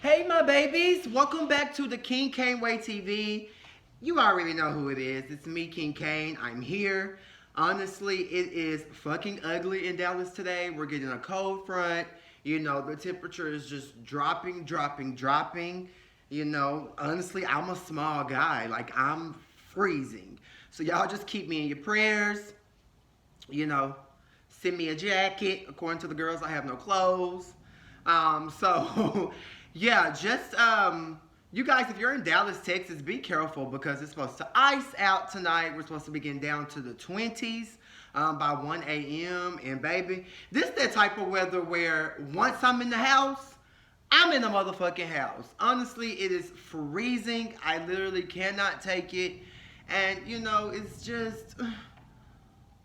Hey, my babies, welcome back to the King Kane Way TV. You already know who it is. It's me, King Kane. I'm here. Honestly, it is fucking ugly in Dallas today. We're getting a cold front. The temperature is just dropping. Honestly, I'm a small guy. Like, I'm freezing. So, y'all just keep me in your prayers. You know, Send me a jacket. According to the girls, I have no clothes. So yeah, just you guys, if you're in Dallas, Texas, be careful because it's supposed to ice out tonight. We're supposed to be getting down to the 20s by 1 a.m. And baby, this is that type of weather where once I'm in the house, I'm in the motherfucking house. Honestly, it is freezing. I literally cannot take it. And it's just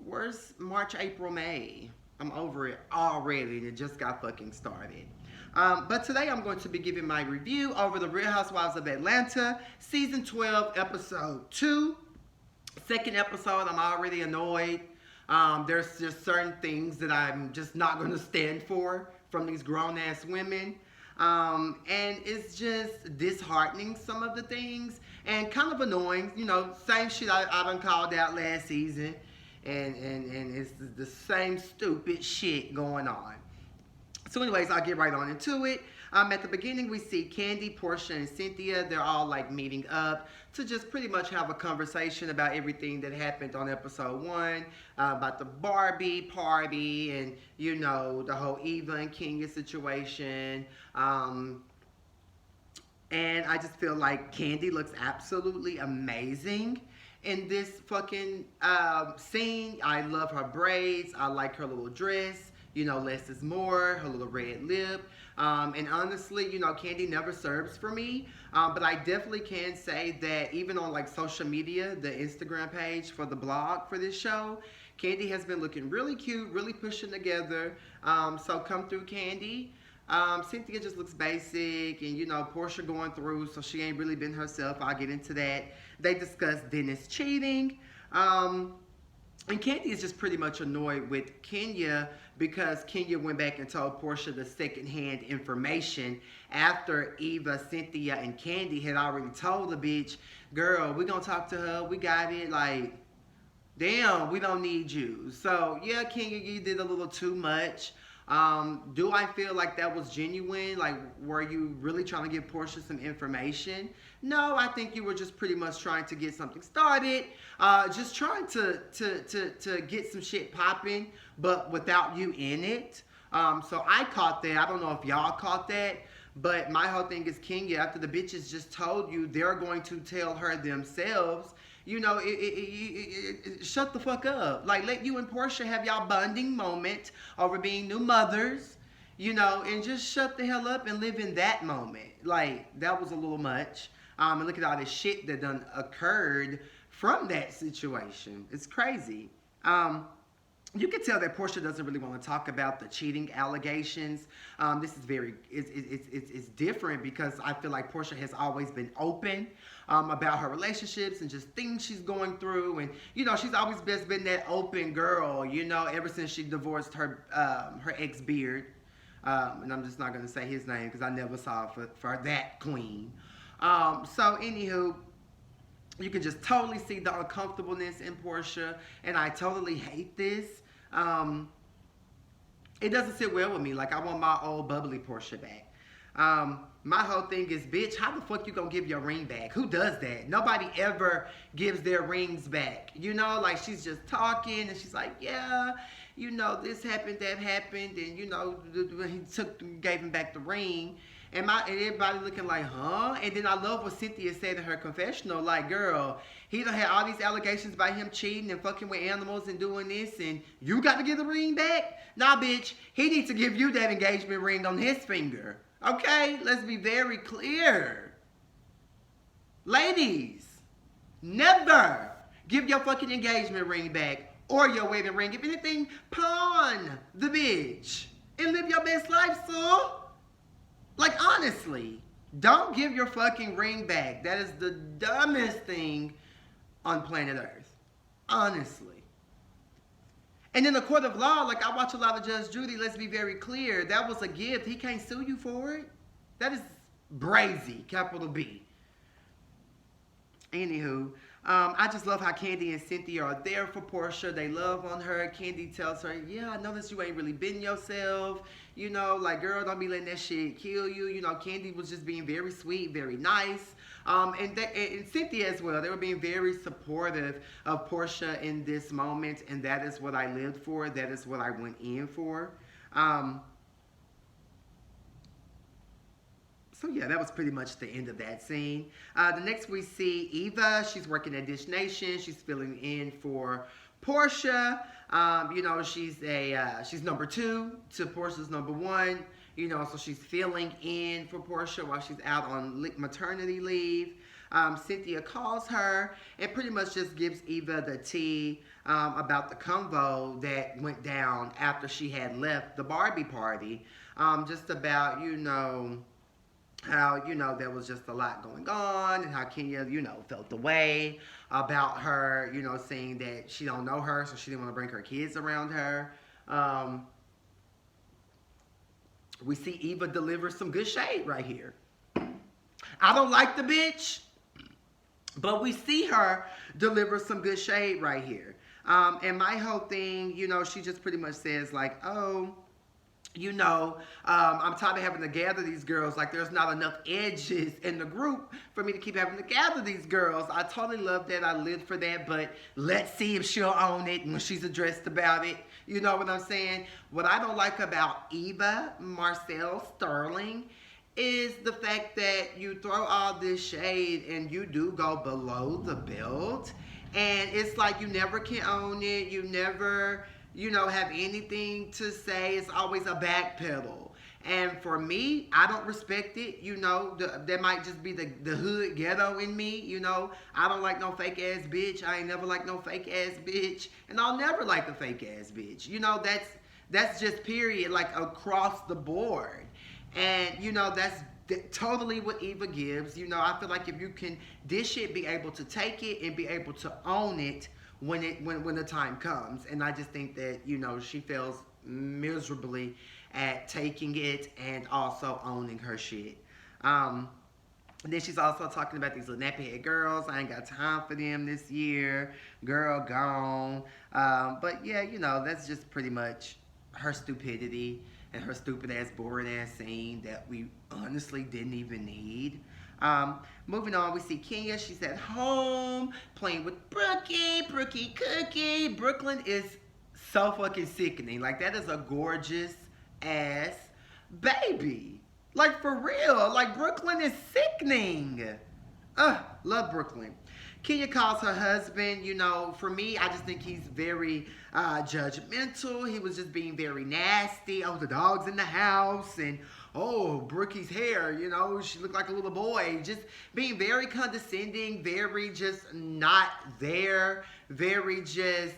where's March, April, May? I'm over it already, and it just got fucking started. But today I'm going to be giving my review over the Real Housewives of Atlanta, Season 12, Episode 2. Second episode, I'm already annoyed. There's just certain things that I'm just not going to stand for from these grown-ass women. And it's just disheartening, some of the things, and kind of annoying. Same shit I done called out last season. And it's the same stupid shit going on. So anyways, I'll get right on into it. At the beginning, we see Candy, Portia, and Cynthia. They're all like meeting up to just pretty much have a conversation about everything that happened on episode 1, about the Barbie party and, the whole Eva and Kenya situation. And I just feel like Candy looks absolutely amazing in this fucking scene. I love her braids. I like her little dress. Less is more. Her little red lip. And honestly, Candy never serves for me. But I definitely can say that even on like social media, the Instagram page for the blog for this show, Candy has been looking really cute, really pushing together. So come through, Candy. Cynthia just looks basic, and Portia going through, so she ain't really been herself. I'll get into that. They discuss Dennis cheating. And Candy is just pretty much annoyed with Kenya because Kenya went back and told Portia the secondhand information after Eva, Cynthia, and Candy had already told the bitch, girl, we gonna talk to her, we got it, like, damn, we don't need you. So, yeah, Kenya, you did a little too much. Do I feel like that was genuine? Like, were you really trying to give Portia some information? No, I think you were just pretty much trying to get something started. Just trying to get some shit popping, but without you in it. So I caught that. I don't know if y'all caught that. But my whole thing is Kenya, after the bitches just told you they're going to tell her themselves, shut the fuck up. Like, let you and Portia have y'all bonding moment over being new mothers, and just shut the hell up and live in that moment. Like, that was a little much. And look at all this shit that done occurred from that situation. It's crazy. You can tell that Portia doesn't really want to talk about the cheating allegations. This is it's different because I feel like Portia has always been open about her relationships and just things she's going through. And, she's always been that open girl, ever since she divorced her ex-beard. And I'm just not going to say his name because I never saw for that queen. So, anywho, you can just totally see the uncomfortableness in Portia, and I totally hate this. It doesn't sit well with me. Like, I want my old bubbly Portia back. My whole thing is, bitch, how the fuck you gonna give your ring back? Who does that? Nobody ever gives their rings back. Like, she's just talking, and she's like, yeah, this happened, that happened, and, he gave him back the ring. And everybody looking like, huh? And then I love what Cynthia said in her confessional. Like, girl, he done had all these allegations about him cheating and fucking with animals and doing this, and you got to give the ring back? Nah, bitch. He needs to give you that engagement ring on his finger. Okay? Let's be very clear. Ladies, never give your fucking engagement ring back or your wedding ring. If anything, pawn the bitch and live your best life, so. Like, honestly, don't give your fucking ring back. That is the dumbest thing on planet Earth. Honestly. And in the court of law, like, I watch a lot of Judge Judy, let's be very clear, that was a gift. He can't sue you for it. That is brazy, capital B. Anywho, I just love how Candy and Cynthia are there for Portia. They love on her. Candy tells her, yeah, I noticed you ain't really been yourself. You know, like, girl, don't be letting that shit kill you. You know, Candy was just being very sweet, very nice. And Cynthia as well. They were being very supportive of Portia in this moment. And that is what I lived for. That is what I went in for. So yeah, that was pretty much the end of that scene. The next we see Eva. She's working at Dish Nation. She's filling in for Portia. You know, she's number 2 to Portia's number 1. You know, so she's filling in for Portia while she's out on maternity leave. Cynthia calls her and pretty much just gives Eva the tea about the convo that went down after she had left the Barbie party. Just about, you know, how, you know, there was just a lot going on and how Kenya, you know, felt the way about her, you know, saying that she don't know her, so she didn't want to bring her kids around her. We see Eva deliver some good shade right here. I don't like the bitch, but we see her deliver some good shade right here. And my whole thing, you know, she just pretty much says like, oh, you know, I'm tired of having to gather these girls. Like, there's not enough edges in the group for me to keep having to gather these girls. I totally love that. I lived for that. But let's see if she'll own it when she's addressed about it. You know what I'm saying? What I don't like about Eva Marcel Sterling is the fact that you throw all this shade and you do go below the belt. And it's like you never can own it. You never, you know, have anything to say. It's always a backpedal. And for me, I don't respect it. You know, that might just be the hood ghetto in me. You know, I don't like no fake ass bitch. I ain't never like no fake ass bitch. And I'll never like a fake ass bitch. You know, that's just period, like across the board. And, you know, that's totally what Eva gives. You know, I feel like if you can dish it, be able to take it, and be able to own it when the time comes. And I just think that, you know, she fails miserably at taking it and also owning her shit. Then she's also talking about these little nappy head girls. I ain't got time for them this year. Girl gone. But yeah, you know, that's just pretty much her stupidity and her stupid ass, boring ass scene that we honestly didn't even need. Moving on, we see Kenya. She's at home playing with Brookie Cookie. Brooklyn is so fucking sickening. Like, that is a gorgeous ass baby. Like, for real. Like, Brooklyn is sickening. Love Brooklyn. Kenya calls her husband, you know, for me, I just think he's very judgmental. He was just being very nasty. Oh, the dog's in the house, and oh, Brookie's hair, you know, she looked like a little boy. Just being very condescending, very just not there, very just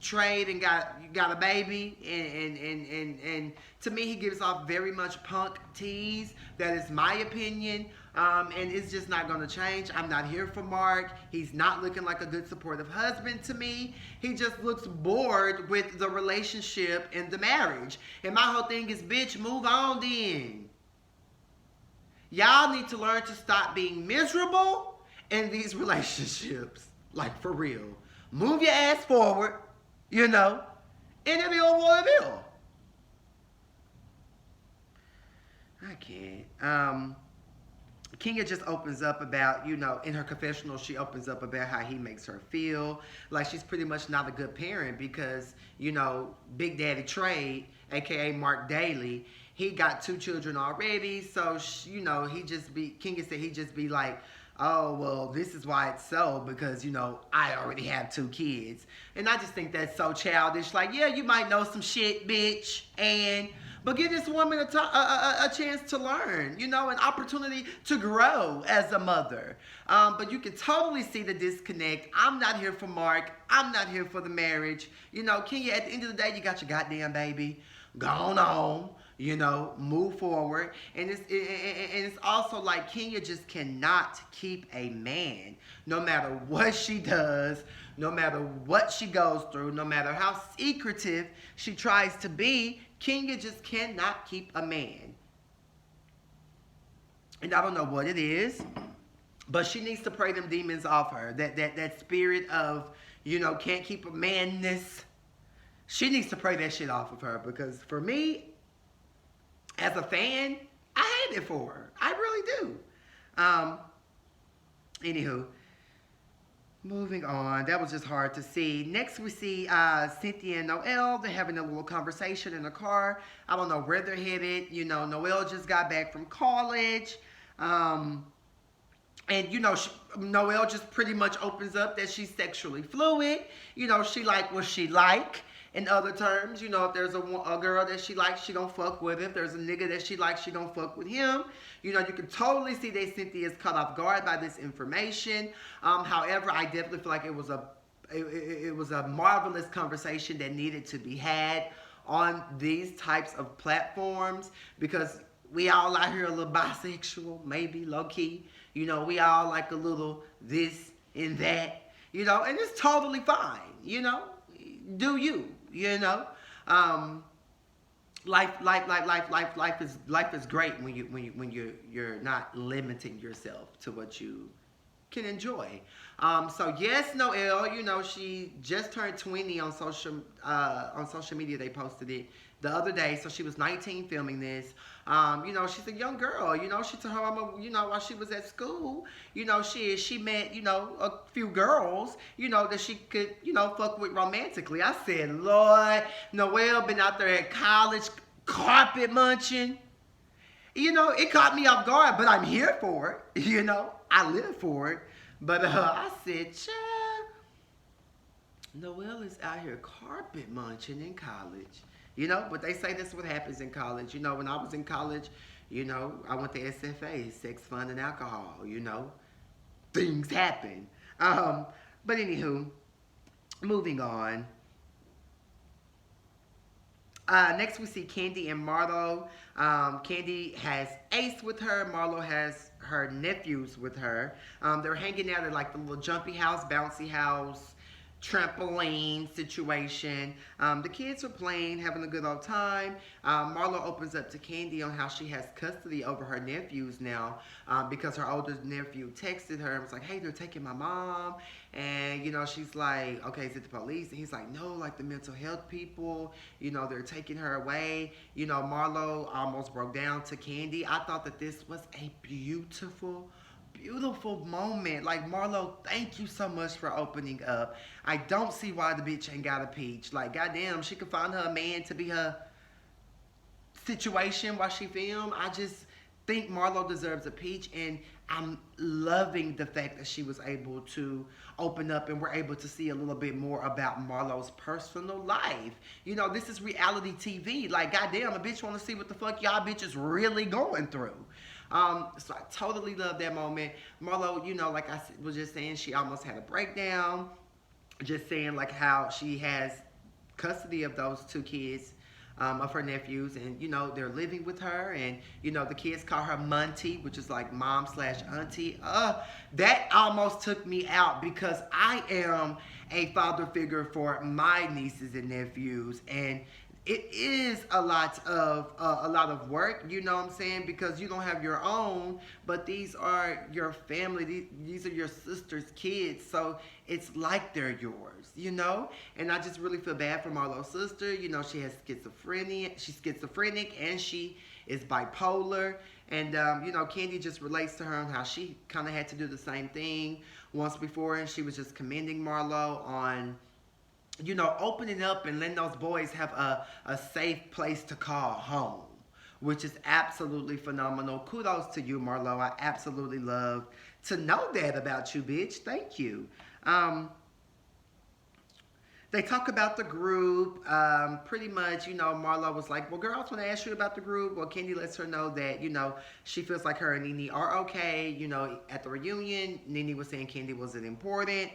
trade and got a baby, and to me he gives off very much punk tease. That is my opinion, and it's just not going to change. I'm not here for Mark. He's not looking like a good supportive husband to me. He just looks bored with the relationship and the marriage, and my whole thing is, bitch, move on then. Y'all need to learn to stop being miserable in these relationships. Like, for real. Move your ass forward. You know, and it'll be over what it is. I can't. Kenya just opens up about, you know, in her confessional, she opens up about how he makes her feel. Like, she's pretty much not a good parent because, you know, Big Daddy Trade, a.k.a. Mark Daly, he got 2 children already. So, you know, Kenya said he'd just be like, oh, well, this is why it's so, because, you know, I already have 2 kids. And I just think that's so childish. Like, yeah, you might know some shit, bitch, but give this woman a chance to learn, you know, an opportunity to grow as a mother. But you can totally see the disconnect. I'm not here for Mark. I'm not here for the marriage. You know, Kenya, at the end of the day, you got your goddamn baby. Go on. You know, move forward. And it's also like Kenya just cannot keep a man. No matter what she does, no matter what she goes through, no matter how secretive she tries to be, Kenya just cannot keep a man. And I don't know what it is, but she needs to pray them demons off her. That spirit of, can't keep a manness. She needs to pray that shit off of her, because for me, as a fan, I hate it for her. I really do. Anywho, moving on. That was just hard to see. Next, we see Cynthia and Noelle. They're having a little conversation in the car. I don't know where they're headed. Noelle just got back from college. And, Noelle just pretty much opens up that she's sexually fluid. She like what she like. In other terms, if there's a girl that she likes, she gonna fuck with him. If there's a nigga that she likes, she gonna fuck with him. You can totally see that Cynthia is caught off guard by this information. However, I definitely feel like it was a marvelous conversation that needed to be had on these types of platforms, because we all out here a little bisexual, maybe low key. We all like a little this and that. And it's totally fine. Do you? Life is great when you're not limiting yourself to what you can enjoy. So yes, Noelle, she just turned 20 on social media. They posted it the other day. So she was 19 filming this. She's a young girl. She told her mama, while she was at school, she met, a few girls, that she could, fuck with romantically. I said, Lord, Noelle been out there at college carpet munching. It caught me off guard, but I'm here for it. I live for it. But I said, child, Noelle is out here carpet munching in college. But they say that's what happens in college. When I was in college, I went to SFA, sex, fun, and alcohol. Things happen. But anywho, moving on. Next we see Kandi and Marlo. Kandi has Ace with her. Marlo has her nephews with her. They're hanging out at like the little jumpy house, bouncy house, trampoline situation. The kids are playing, having a good old time. Marlo opens up to Kandi on how she has custody over her nephews now, because her oldest nephew texted her and was like, hey, they're taking my mom. And, she's like, okay, is it the police? And he's like, no, like the mental health people, they're taking her away. Marlo almost broke down to Kandi. I thought that this was a beautiful moment. Like, Marlo, thank you so much for opening up. I don't see why the bitch ain't got a peach. Like, goddamn, she could find her a man to be her situation while she filmed. I just think Marlo deserves a peach, and I'm loving the fact that she was able to open up and we're able to see a little bit more about Marlo's personal life. This is reality TV. Like, goddamn, a bitch want to see what the fuck y'all bitches really going through. So I totally love that moment. Marlo, like I was just saying, she almost had a breakdown. Just saying like how she has custody of those two kids, of her nephews, and they're living with her, and the kids call her Muntie, which is like mom/auntie. That almost took me out, because I am a father figure for my nieces and nephews, and it is a lot of work, you know what I'm saying, because you don't have your own, but these are your family, these are your sister's kids, so it's like they're yours, and I just really feel bad for Marlo's sister. She has schizophrenia, she's schizophrenic, and she is bipolar, and Kandi just relates to her on how she kind of had to do the same thing once before, and she was just commending Marlo on opening up and letting those boys have a safe place to call home, which is absolutely phenomenal. Kudos to you, Marlo. I absolutely love to know that about you, bitch. Thank you. They talk about the group. Pretty much, Marlo was like, well, girl, I was going to ask you about the group. Well, Kandi lets her know that, she feels like her and Nene are okay. At the reunion, Nene was saying Kandi wasn't important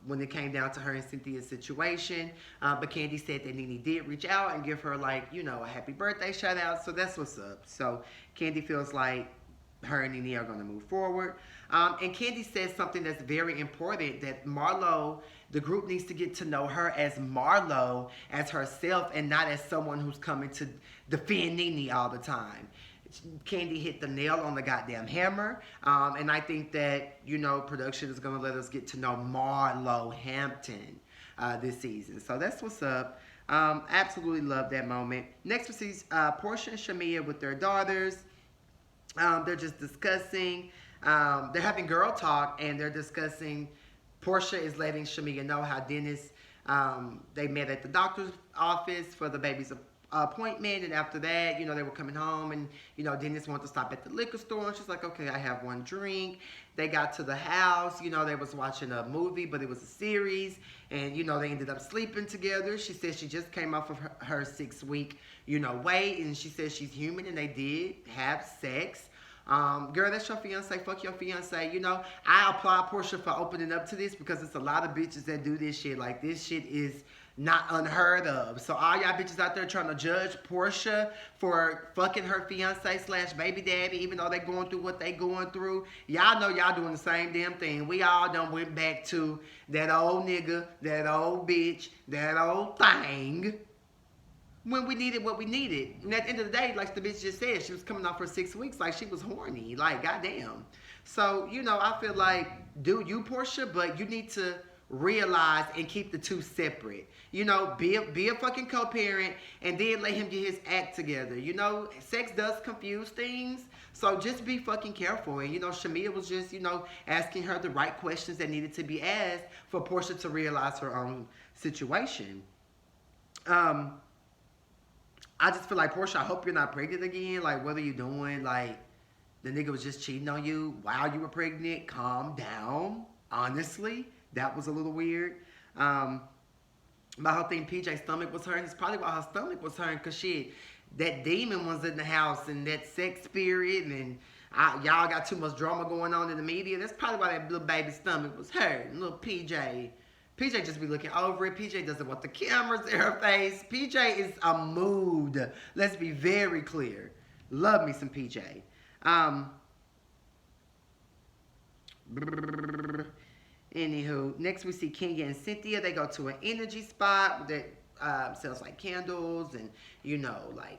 when it came down to her and Cynthia's situation. But Kandi said that Nene did reach out and give her, like, a happy birthday shout out. So that's what's up. So Kandi feels like her and Nene are going to move forward. And Kandi says something that's very important, that Marlo, the group needs to get to know her as Marlo, as herself, and not as someone who's coming to defend Nene all the time. Candy hit the nail on the goddamn hammer. And I think that, production is going to let us get to know Marlo Hampton this season. So that's what's up. Absolutely love that moment. Next we see Portia and Shamia with their daughters. They're just discussing. They're having girl talk, and they're discussing. Portia is letting Shamia know how Dennis, they met at the doctor's office for the baby's appointment, and after that, they were coming home, and Dennis wanted to stop at the liquor store, and she's like, okay, I have one drink. They got to the house, they was watching a movie, but it was a series, and they ended up sleeping together. She said she just came off of her 6-week wait, and she said she's human, and they did have sex. Girl, that's your fiance. Fuck your fiance. I applaud Portia for opening up to this, because it's a lot of bitches that do this shit. Like, this shit is not unheard of. So all y'all bitches out there trying to judge Portia for fucking her fiance / baby daddy, even though they going through what they going through, y'all know y'all doing the same damn thing. We all done went back to that old nigga, that old bitch, that old thing, when we needed what we needed. And at the end of the day, like the bitch just said, she was coming off for 6 weeks, like she was horny, like goddamn. So, I feel like, do you, Portia, but you need to realize and keep the two separate. Be a fucking co-parent, and then let him get his act together. Sex does confuse things, so just be fucking careful. And Shamia was just, asking her the right questions that needed to be asked for Portia to realize her own situation. I just feel like, Portia, I hope you're not pregnant again. Like, what are you doing? Like, the nigga was just cheating on you while you were pregnant. Calm down. Honestly, that was a little weird. My whole thing, PJ's stomach was hurting. It's probably why her stomach was hurting, because shit, that demon was in the house, and that sex spirit, and y'all got too much drama going on in the media. That's probably why that little baby's stomach was hurting. Little PJ just be looking over it. PJ doesn't want the cameras in her face. PJ is a mood. Let's be very clear. Love me some PJ. Anywho, next we see Kenya and Cynthia. They go to an energy spot that sells like candles and, like